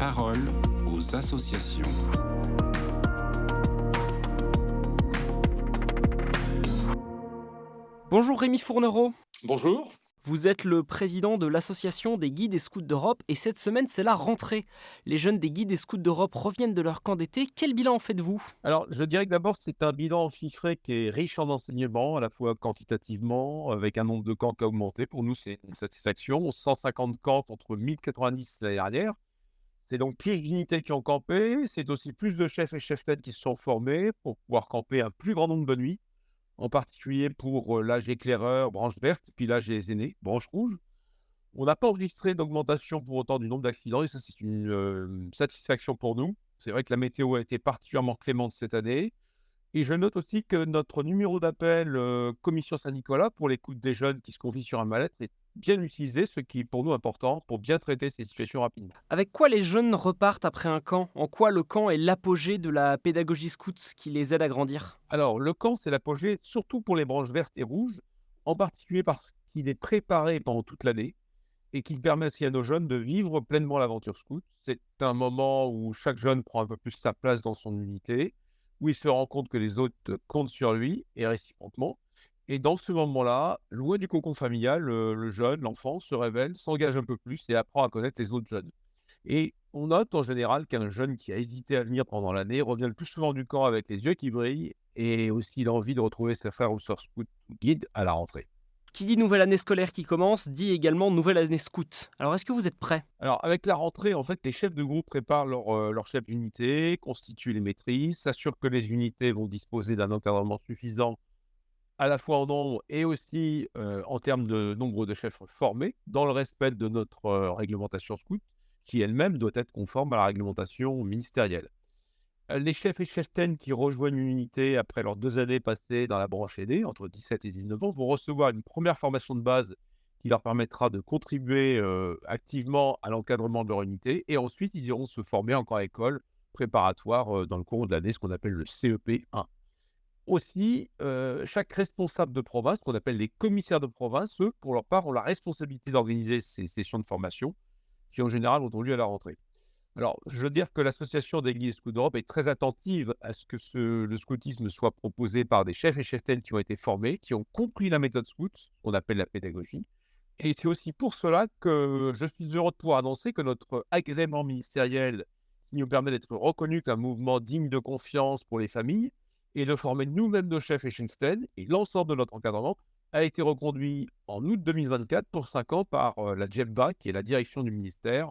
parole aux associations. Bonjour Rémi Fournereau, Bonjour. vous êtes le président de l'association des guides et scouts d'Europe et cette semaine c'est la rentrée. Les jeunes des guides et scouts d'Europe reviennent de leur camp d'été, quel bilan en faites-vous ? Alors, je dirais que d'abord, c'est un bilan chiffré qui est riche en enseignements, à la fois quantitativement, avec un nombre de camps qui a augmenté. Pour nous, c'est une satisfaction. 150 camps contre 1090 l'année dernière. C'est donc plus d'unités qui ont campé. C'est aussi plus de chefs et chefs-têtes qui se sont formés pour pouvoir camper un plus grand nombre de nuits, en particulier pour l'âge éclaireur, branche verte, puis l'âge des aînés, branche rouge. On n'a pas enregistré d'augmentation pour autant du nombre d'accidents et ça, c'est une satisfaction pour nous. C'est vrai que la météo a été particulièrement clémente cette année. Et je note aussi que notre numéro d'appel Commission Saint-Nicolas pour l'écoute des jeunes qui se confient sur un mal-être est bien utilisé, ce qui est pour nous important pour bien traiter ces situations rapidement. Avec quoi les jeunes repartent après un camp ? En quoi le camp est l'apogée de la pédagogie scout qui les aide à grandir ? Alors, le camp, c'est l'apogée surtout pour les branches vertes et rouges, en particulier parce qu'il est préparé pendant toute l'année et qu'il permet aussi à nos jeunes de vivre pleinement l'aventure scout. C'est un moment où chaque jeune prend un peu plus sa place dans son unité, où il se rend compte que les autres comptent sur lui et réciproquement. Et dans ce moment-là, loin du cocon familial, le jeune, l'enfant, se révèle, s'engage un peu plus et apprend à connaître les autres jeunes. Et on note en général qu'un jeune qui a hésité à venir pendant l'année revient le plus souvent du camp avec les yeux qui brillent et aussi l'envie de retrouver ses frères ou sœurs scouts ou guides à la rentrée. Qui dit nouvelle année scolaire qui commence, dit également nouvelle année scout. Alors est-ce que vous êtes prêts ? Alors, avec la rentrée, en fait, les chefs de groupe préparent leur chef d'unité, constituent les maîtrises, s'assurent que les unités vont disposer d'un encadrement suffisant, à la fois en nombre et aussi en termes de nombre de chefs formés, dans le respect de notre réglementation scout, qui elle-même doit être conforme à la réglementation ministérielle. Les chefs et cheftaines qui rejoignent une unité après leurs 2 années passées dans la branche aînée, entre 17 et 19 ans, vont recevoir une première formation de base qui leur permettra de contribuer activement à l'encadrement de leur unité. Et ensuite, ils iront se former encore à école préparatoire dans le cours de l'année, ce qu'on appelle le CEP 1. Aussi, chaque responsable de province, qu'on appelle les commissaires de province, eux, pour leur part, ont la responsabilité d'organiser ces sessions de formation qui, en général, ont lieu à la rentrée. Alors, je veux dire que l'association des guides et scouts d'Europe est très attentive à ce que le scoutisme soit proposé par des chefs et cheftaines qui ont été formés, qui ont compris la méthode scout, ce qu'on appelle la pédagogie. Et c'est aussi pour cela que je suis heureux de pouvoir annoncer que notre agrément ministériel, qui nous permet d'être reconnu comme un mouvement digne de confiance pour les familles, et de former nous-mêmes nos chefs et cheftaines, et l'ensemble de notre encadrement, a été reconduit en août 2024 pour 5 ans par la DGEFBA, qui est la direction du ministère,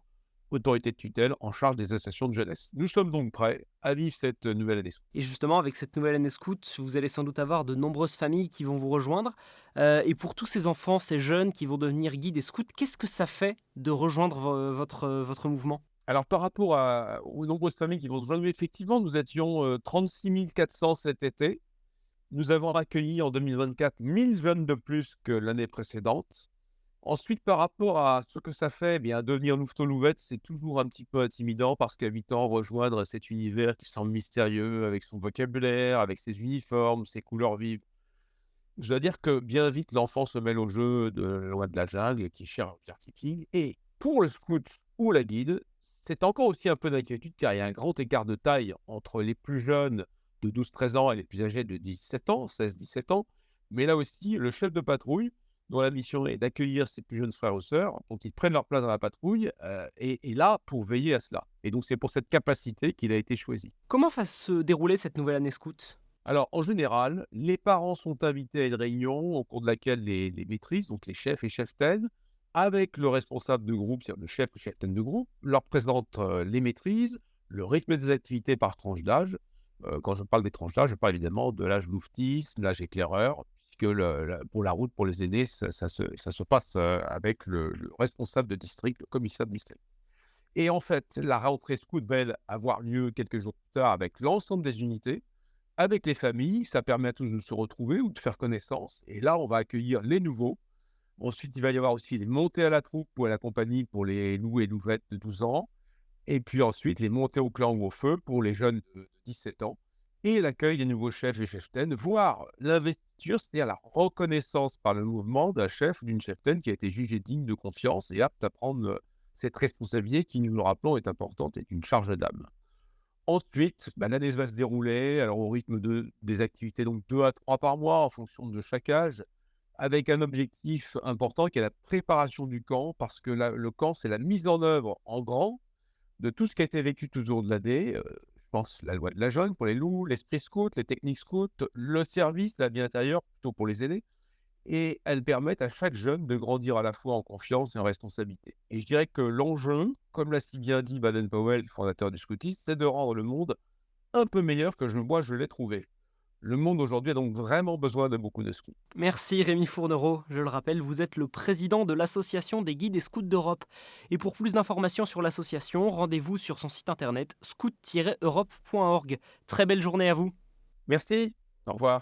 autorité de tutelle en charge des associations de jeunesse. Nous sommes donc prêts à vivre cette nouvelle année. Et justement, avec cette nouvelle année scout, vous allez sans doute avoir de nombreuses familles qui vont vous rejoindre. Et pour tous ces enfants, ces jeunes qui vont devenir guides et scouts, qu'est-ce que ça fait de rejoindre votre mouvement ? Alors, par rapport aux nombreuses familles qui vont nous rejoindre, effectivement, nous étions 36 400 cet été. Nous avons accueilli en 2024 1000 jeunes de plus que l'année précédente. Ensuite, par rapport à ce que ça fait, eh bien, devenir louveteau-louvette, c'est toujours un petit peu intimidant parce qu'à 8 ans, rejoindre cet univers qui semble mystérieux, avec son vocabulaire, avec ses uniformes, ses couleurs vives. Je dois dire que bien vite, l'enfant se mêle au jeu de la loi de la jungle qui cherche un King. Et pour le scout ou la guide, c'est encore aussi un peu d'inquiétude car il y a un grand écart de taille entre les plus jeunes de 12-13 ans et les plus âgés de 17 ans, 16-17 ans. Mais là aussi, le chef de patrouille, dont la mission est d'accueillir ses plus jeunes frères ou sœurs, pour qu'ils prennent leur place dans la patrouille, est là pour veiller à cela. Et donc, c'est pour cette capacité qu'il a été choisi. Comment va se dérouler cette nouvelle année scout ? Alors, en général, les parents sont invités à une réunion au cours de laquelle les maîtrises, donc les chefs et cheftaines, avec le responsable de groupe, c'est-à-dire le chef ou cheftaine de groupe, leur présentent les maîtrises, le rythme des activités par tranche d'âge. Quand je parle des tranches d'âge, je parle évidemment de l'âge louvetis, de l'âge éclaireur, puisque pour la route, pour les aînés, ça se passe avec le responsable de district, le commissaire de district. Et en fait, la rentrée scout va avoir lieu quelques jours plus tard avec l'ensemble des unités, avec les familles. Ça permet à tous de se retrouver ou de faire connaissance. Et là, on va accueillir les nouveaux. Ensuite, il va y avoir aussi les montées à la troupe ou à la compagnie pour les loups et louvettes de 12 ans. Et puis ensuite, les montées au clan ou au feu pour les jeunes de 17 ans. Et l'accueil des nouveaux chefs et cheftaines, voire l'investiture, c'est-à-dire la reconnaissance par le mouvement d'un chef ou d'une cheftaine qui a été jugé digne de confiance et apte à prendre Cette responsabilité qui, nous le rappelons, est importante, est une charge d'âme. Ensuite, l'année va se dérouler alors au rythme des activités, donc 2 à 3 par mois en fonction de chaque âge, avec un objectif important qui est la préparation du camp, parce que le camp, c'est la mise en œuvre en grand de tout ce qui a été vécu tout au long de l'année. Je pense la loi de la jungle pour les loups, l'esprit scout, les techniques scout, le service, la vie intérieure, plutôt pour les aînés. Et elles permettent à chaque jeune de grandir à la fois en confiance et en responsabilité. Et je dirais que l'enjeu, comme l'a si bien dit Baden-Powell, fondateur du scoutisme, c'est de rendre le monde un peu meilleur que moi je l'ai trouvé. Le monde aujourd'hui a donc vraiment besoin de beaucoup de scouts. Merci Rémi Fournereau. Je le rappelle, vous êtes le président de l'Association des guides et scouts d'Europe. Et pour plus d'informations sur l'association, rendez-vous sur son site internet scout-europe.org. Très belle journée à vous. Merci, au revoir.